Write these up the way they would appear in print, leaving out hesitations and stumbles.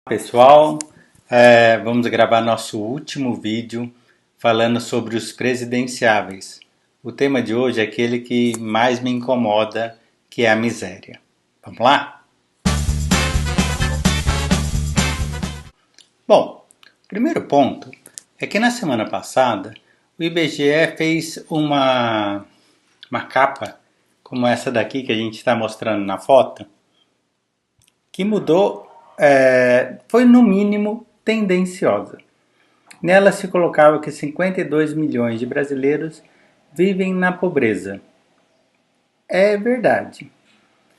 Pessoal, vamos gravar nosso último vídeo falando sobre os presidenciáveis. O tema de hoje é aquele que mais me incomoda, que é a miséria. Vamos lá? Bom, o primeiro ponto é que na semana passada o IBGE fez uma capa como essa daqui que a gente está mostrando na foto, que mudou, foi no mínimo tendenciosa. Nela se colocava que 52 milhões de brasileiros vivem na pobreza. É verdade.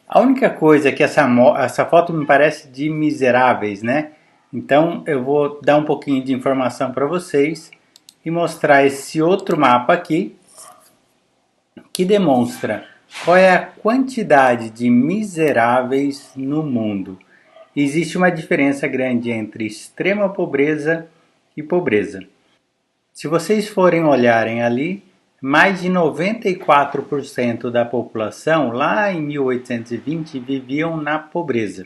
A única coisa é que essa foto me parece de miseráveis, né? Então eu vou dar um pouquinho de informação para vocês e mostrar esse outro mapa aqui que demonstra qual é a quantidade de miseráveis no mundo. Existe uma diferença grande entre extrema pobreza e pobreza. Se vocês forem olharem ali, mais de 94% da população lá em 1820 viviam na pobreza.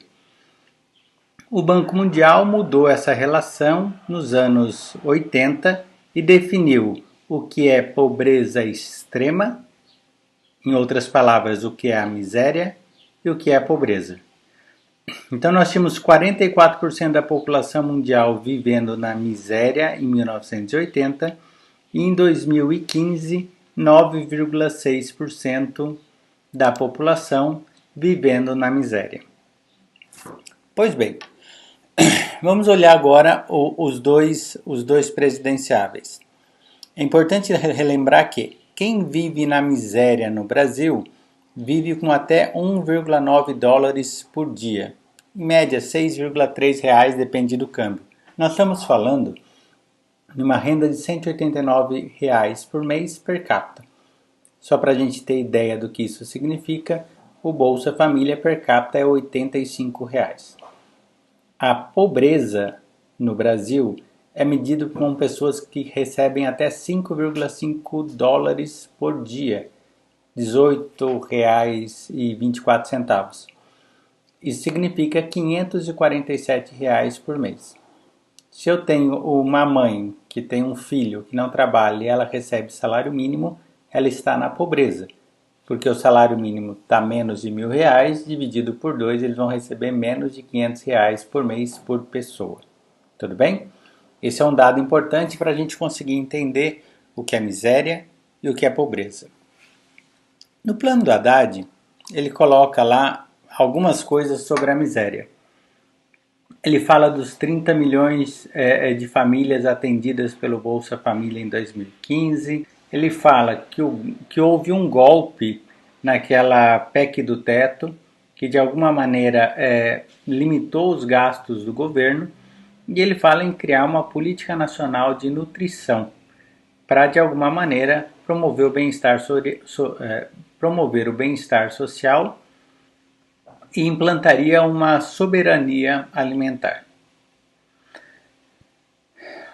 O Banco Mundial mudou essa relação nos anos 80 e definiu o que é pobreza extrema, em outras palavras, o que é a miséria e o que é a pobreza. Então nós tínhamos 44% da população mundial vivendo na miséria em 1980 e em 2015 9,6% da população vivendo na miséria. Pois bem, vamos olhar agora os dois presidenciáveis. É importante relembrar que quem vive na miséria no Brasil vive com até 1,9 dólares por dia. Em média, 6,3 reais, depende do câmbio. Nós estamos falando de uma renda de 189 reais por mês per capita. Só para a gente ter ideia do que isso significa, o Bolsa Família per capita é 85 reais. A pobreza no Brasil é medida com pessoas que recebem até 5,5 dólares por dia, R$ 18,24. Isso significa R$ 547 reais por mês. Se eu tenho uma mãe que tem um filho que não trabalha e ela recebe salário mínimo, ela está na pobreza, porque o salário mínimo está menos de R$ 1.000, dividido por 2, eles vão receber menos de R$ 500 reais por mês por pessoa. Tudo bem? Esse é um dado importante para a gente conseguir entender o que é miséria e o que é pobreza. No plano do Haddad, ele coloca lá algumas coisas sobre a miséria. Ele fala dos 30 milhões de famílias atendidas pelo Bolsa Família em 2015. Ele fala que houve um golpe naquela PEC do teto, que de alguma maneira limitou os gastos do governo. E ele fala em criar uma política nacional de nutrição para, de alguma maneira, promover o bem-estar social e implantaria uma soberania alimentar.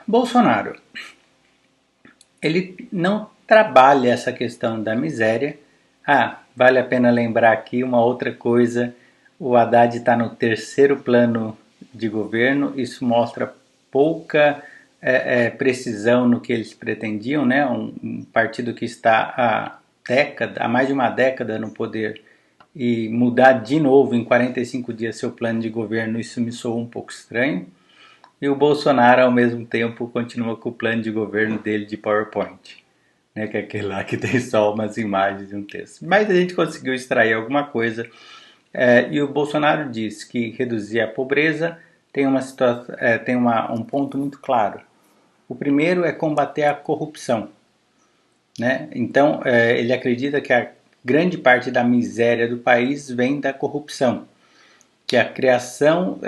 Bolsonaro, ele não trabalha essa questão da miséria. Vale a pena lembrar aqui uma outra coisa, o Haddad está no terceiro plano de governo, isso mostra pouca precisão no que eles pretendiam, né? Um partido que está há mais de uma década no poder e mudar de novo em 45 dias seu plano de governo, isso me soou um pouco estranho. E o Bolsonaro, ao mesmo tempo, continua com o plano de governo dele de PowerPoint, né, que é aquele lá que tem só umas imagens e um texto. Mas a gente conseguiu extrair alguma coisa. E o Bolsonaro diz que reduzir a pobreza tem um ponto muito claro. O primeiro é combater a corrupção, né? Então, ele acredita que a grande parte da miséria do país vem da corrupção, que a criação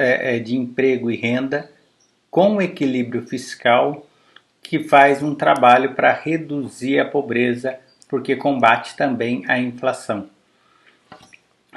de emprego e renda com equilíbrio fiscal que faz um trabalho para reduzir a pobreza, porque combate também a inflação.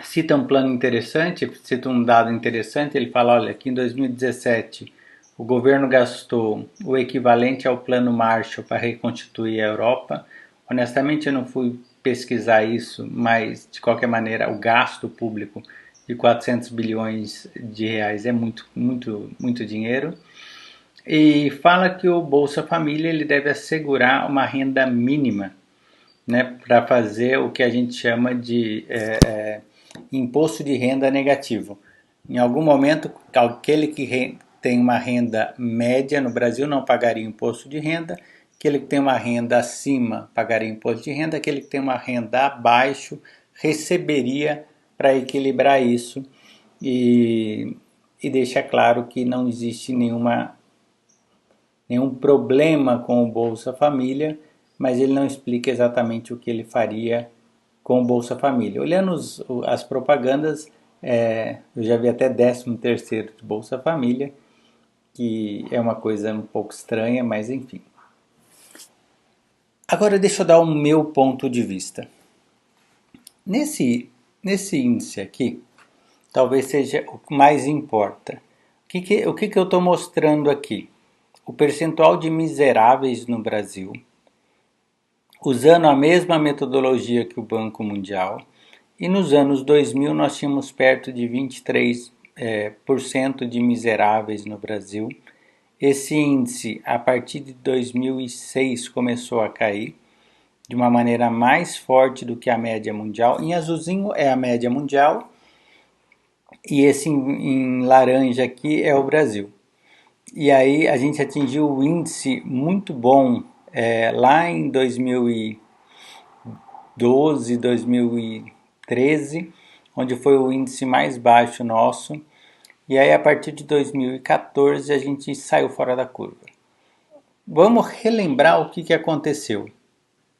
Cita um plano interessante, cita um dado interessante, ele fala, olha, que em 2017 o governo gastou o equivalente ao plano Marshall para reconstituir a Europa. Honestamente eu não fui pesquisar isso, mas de qualquer maneira o gasto público de 400 bilhões de reais é muito, muito, muito dinheiro. E fala que o Bolsa Família ele deve assegurar uma renda mínima, né, para fazer o que a gente chama de imposto de renda negativo. Em algum momento, aquele que tem uma renda média no Brasil não pagaria imposto de renda, aquele que tem uma renda acima pagaria imposto de renda, aquele que tem uma renda abaixo receberia para equilibrar isso e deixa claro que não existe nenhum problema com o Bolsa Família, mas ele não explica exatamente o que ele faria com o Bolsa Família. Olhando as propagandas, eu já vi até 13º de Bolsa Família, que é uma coisa um pouco estranha, mas enfim. Agora deixa eu dar o meu ponto de vista. Nesse índice aqui, talvez seja o que mais importa. O que eu estou mostrando aqui? O percentual de miseráveis no Brasil, usando a mesma metodologia que o Banco Mundial, e nos anos 2000 nós tínhamos perto de 23% de miseráveis no Brasil. Esse índice, a partir de 2006, começou a cair de uma maneira mais forte do que a média mundial. Em azulzinho é a média mundial e esse em laranja aqui é o Brasil. E aí a gente atingiu o índice muito bom lá em 2012, 2013, onde foi o índice mais baixo nosso. E aí a partir de 2014 a gente saiu fora da curva. Vamos relembrar o que aconteceu.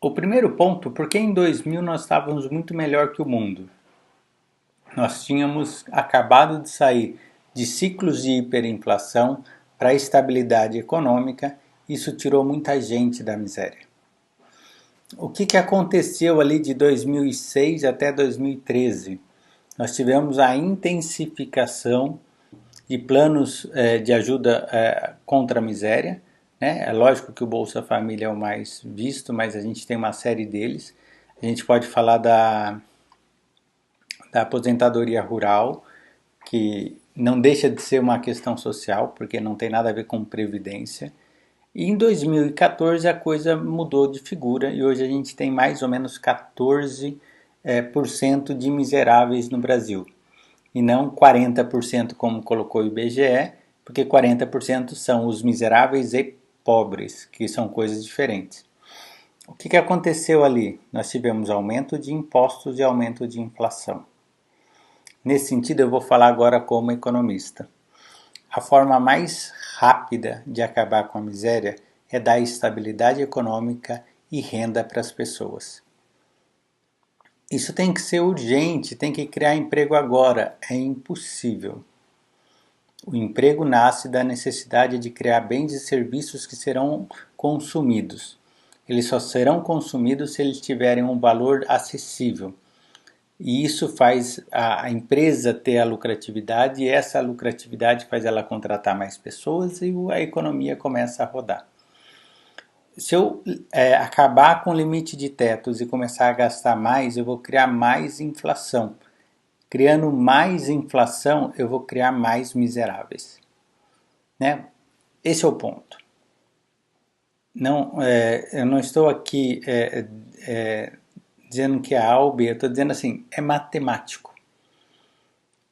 O primeiro ponto, porque em 2000 nós estávamos muito melhor que o mundo. Nós tínhamos acabado de sair de ciclos de hiperinflação para a estabilidade econômica, isso tirou muita gente da miséria. O que aconteceu ali de 2006 até 2013? Nós tivemos a intensificação de planos de ajuda contra a miséria, né? É lógico que o Bolsa Família é o mais visto, mas a gente tem uma série deles. A gente pode falar da aposentadoria rural, que não deixa de ser uma questão social, porque não tem nada a ver com previdência. E em 2014 a coisa mudou de figura e hoje a gente tem mais ou menos 14% de miseráveis no Brasil. E não 40% como colocou o IBGE, porque 40% são os miseráveis e pobres, que são coisas diferentes. O que aconteceu ali? Nós tivemos aumento de impostos e aumento de inflação. Nesse sentido, eu vou falar agora como economista. A forma mais rápida de acabar com a miséria é dar estabilidade econômica e renda para as pessoas. Isso tem que ser urgente, tem que criar emprego agora. É impossível. O emprego nasce da necessidade de criar bens e serviços que serão consumidos. Eles só serão consumidos se eles tiverem um valor acessível. E isso faz a empresa ter a lucratividade e essa lucratividade faz ela contratar mais pessoas e a economia começa a rodar. Se eu acabar com o limite de tetos e começar a gastar mais, eu vou criar mais inflação. Criando mais inflação, eu vou criar mais miseráveis. Né? Esse é o ponto. Não, eu não estou aqui dizendo que é A ou B, eu estou dizendo assim, é matemático.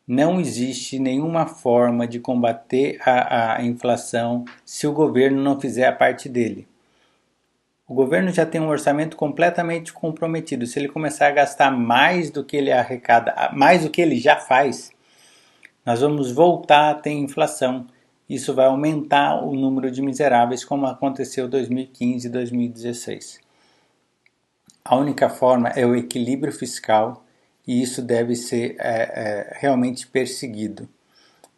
Não existe nenhuma forma de combater a inflação se o governo não fizer a parte dele. O governo já tem um orçamento completamente comprometido. Se ele começar a gastar mais do que ele arrecada, mais do que ele já faz, nós vamos voltar a ter inflação. Isso vai aumentar o número de miseráveis, como aconteceu em 2015 e 2016. A única forma é o equilíbrio fiscal e isso deve ser realmente perseguido.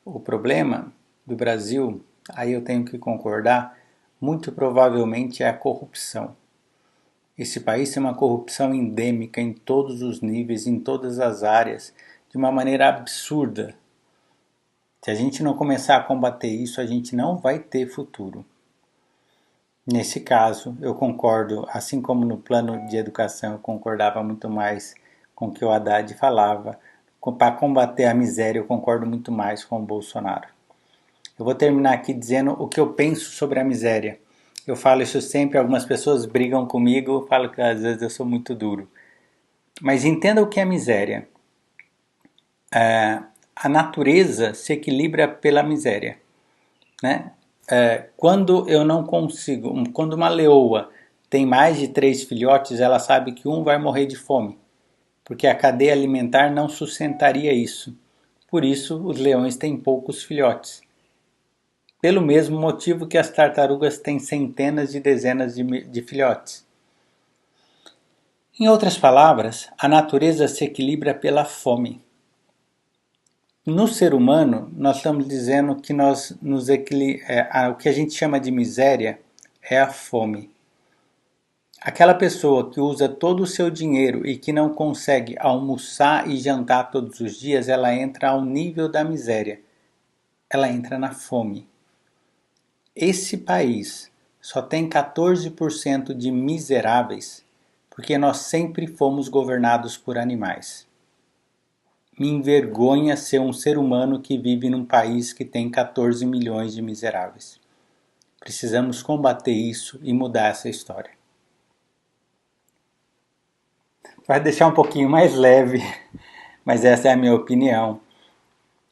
O problema do Brasil, aí eu tenho que concordar, muito provavelmente é a corrupção. Esse país tem uma corrupção endêmica em todos os níveis, em todas as áreas, de uma maneira absurda. Se a gente não começar a combater isso, a gente não vai ter futuro. Nesse caso, eu concordo, assim como no plano de educação eu concordava muito mais com o que o Haddad falava, para combater a miséria, eu concordo muito mais com o Bolsonaro. Eu vou terminar aqui dizendo o que eu penso sobre a miséria. Eu falo isso sempre, algumas pessoas brigam comigo, falam que às vezes eu sou muito duro. Mas entenda o que é miséria. A natureza se equilibra pela miséria, né? Quando eu não consigo, quando uma leoa tem mais de 3 filhotes, ela sabe que um vai morrer de fome, porque a cadeia alimentar não sustentaria isso. Por isso, os leões têm poucos filhotes. Pelo mesmo motivo que as tartarugas têm centenas de dezenas de filhotes. Em outras palavras, a natureza se equilibra pela fome. No ser humano, nós estamos dizendo que o que a gente chama de miséria é a fome. Aquela pessoa que usa todo o seu dinheiro e que não consegue almoçar e jantar todos os dias, ela entra ao nível da miséria. Ela entra na fome. Esse país só tem 14% de miseráveis porque nós sempre fomos governados por animais. Me envergonha ser um ser humano que vive num país que tem 14 milhões de miseráveis. Precisamos combater isso e mudar essa história. Vai deixar um pouquinho mais leve, mas essa é a minha opinião.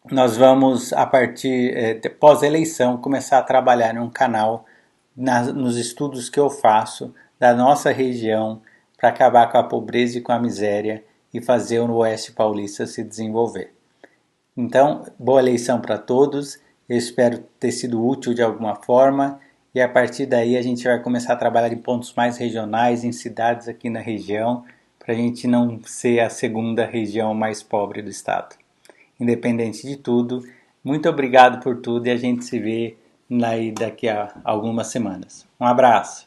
Nós vamos, a partir pós-eleição, começar a trabalhar em um canal nos estudos que eu faço da nossa região para acabar com a pobreza e com a miséria e fazer o Oeste Paulista se desenvolver. Então, boa eleição para todos, eu espero ter sido útil de alguma forma e a partir daí a gente vai começar a trabalhar em pontos mais regionais, em cidades aqui na região, para a gente não ser a segunda região mais pobre do estado. Independente de tudo, muito obrigado por tudo e a gente se vê daqui a algumas semanas. Um abraço!